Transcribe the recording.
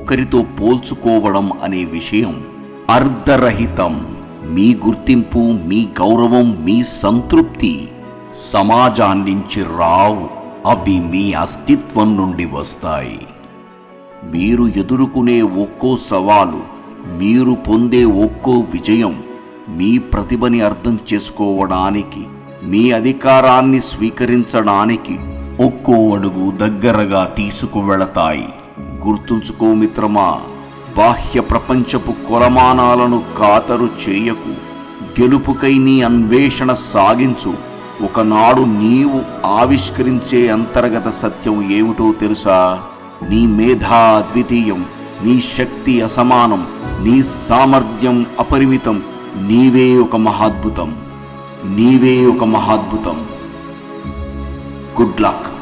ఒకరితో పోల్చుకోవడం అనే విషయం అర్ధరహితం. మీ గుర్తింపు, మీ గౌరవం, మీ సంతృప్తి సమాజాన్నించి రావు. అవి మీ అస్తిత్వం నుండి వస్తాయి. మీరు ఎదుర్కొనే ఒక్కో సవాలు, మీరు పొందే ఒక్కో విజయం మీ ప్రతిభని అర్థం చేసుకోవడానికి, మీ అధికారాన్ని స్వీకరించడానికి ఒక్కో అడుగు దగ్గరగా తీసుకువెళతాయి. గుర్తుంచుకో మిత్రమా, బాహ్య ప్రపంచపు కొలమానాలను ఖాతరు చేయకు. గెలుపుకై నీ అన్వేషణ సాగించు. ఒకనాడు నీవు ఆవిష్కరించే అంతర్గత సత్యం ఏమిటో తెలుసా? నీ మేధా అద్వితీయం, నీ శక్తి అసమానం, నీ సామర్థ్యం అపరిమితం. నీవే ఒక మహాద్భుతం. Good luck.